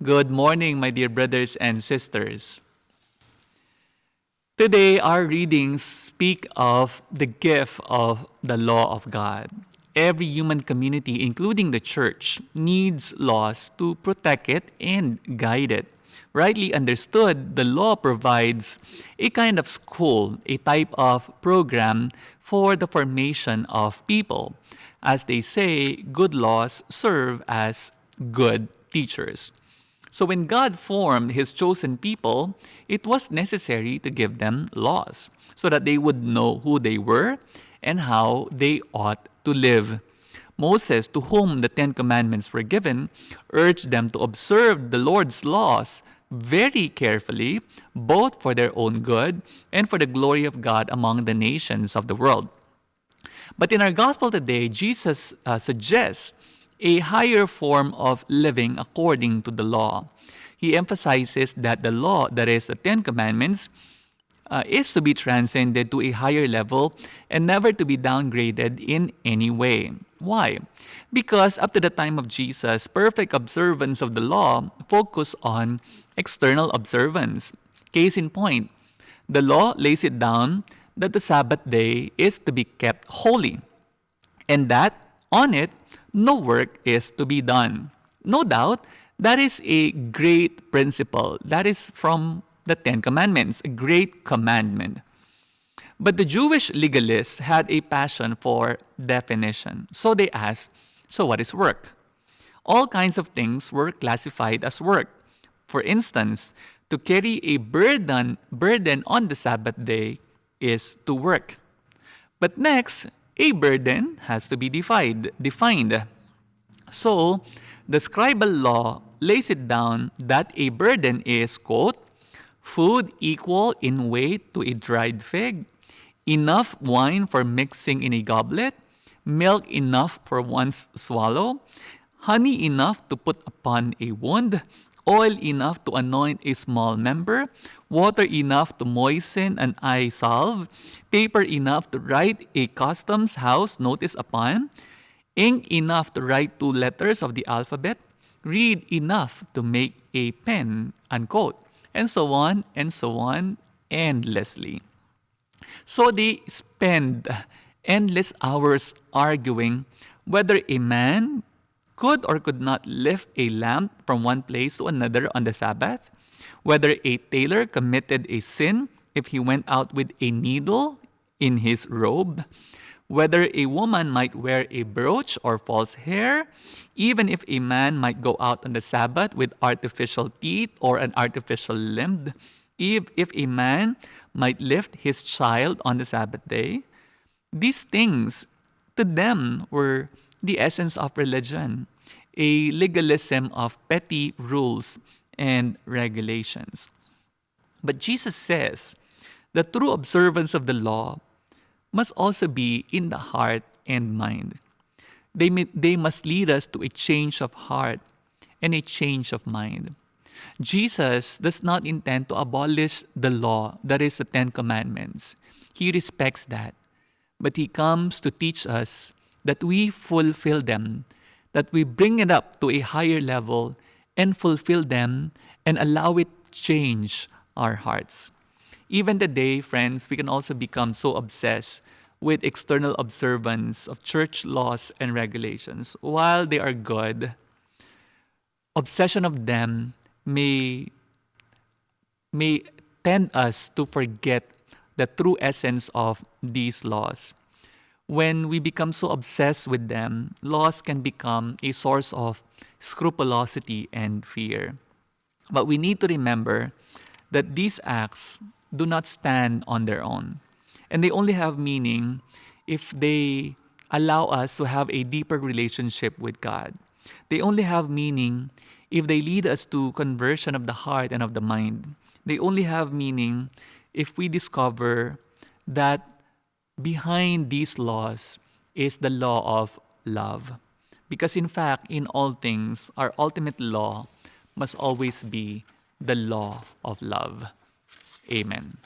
Good morning, my dear brothers and sisters. Today, our readings speak of the gift of the law of God. Every human community, including the church, needs laws to protect it and guide it. Rightly understood, the law provides a kind of school, a type of program for the formation of people. As they say, good laws serve as good teachers. So when God formed His chosen people, it was necessary to give them laws so that they would know who they were and how they ought to live. Moses, to whom the Ten Commandments were given, urged them to observe the Lord's laws very carefully, both for their own good and for the glory of God among the nations of the world. But in our gospel today, Jesus suggests a higher form of living according to the law. He emphasizes that the law, that is, the Ten Commandments, is to be transcended to a higher level and never to be downgraded in any way. Why? Because up to the time of Jesus, perfect observance of the law focused on external observance. Case in point, the law lays it down that the Sabbath day is to be kept holy, and that on it no work is to be done. No doubt, that is a great principle. That is from the Ten Commandments, a great commandment. But the Jewish legalists had a passion for definition. So they asked, so what is work? All kinds of things were classified as work. For instance, to carry a burden on the Sabbath day is to work. But next, a burden has to be defined. So, the scribal law lays it down that a burden is, quote, food equal in weight to a dried fig, enough wine for mixing in a goblet, milk enough for one's swallow, honey enough to put upon a wound, oil enough to anoint a small member, water enough to moisten an eye salve, paper enough to write a customs house notice upon, ink enough to write 2 letters of the alphabet, reed enough to make a pen, unquote, and so on, endlessly. So they spend endless hours arguing whether a man could or could not lift a lamp from one place to another on the Sabbath, whether a tailor committed a sin if he went out with a needle in his robe, whether a woman might wear a brooch or false hair, even if a man might go out on the Sabbath with artificial teeth or an artificial limb, if a man might lift his child on the Sabbath day. These things, to them, were the essence of religion, a legalism of petty rules and regulations. But Jesus says the true observance of the law must also be in the heart and mind. They must lead us to a change of heart and a change of mind. Jesus does not intend to abolish the law, that is the Ten Commandments. He respects that. But He comes to teach us that we fulfill them, that we bring it up to a higher level and fulfill them and allow it change our hearts. Even today, friends, we can also become so obsessed with external observance of church laws and regulations. While they are good, obsession of them may tend us to forget the true essence of these laws. When we become so obsessed with them, laws can become a source of scrupulosity and fear. But we need to remember that these acts do not stand on their own. And they only have meaning if they allow us to have a deeper relationship with God. They only have meaning if they lead us to conversion of the heart and of the mind. They only have meaning if we discover that behind these laws is the law of love. Because in fact, in all things, our ultimate law must always be the law of love. Amen.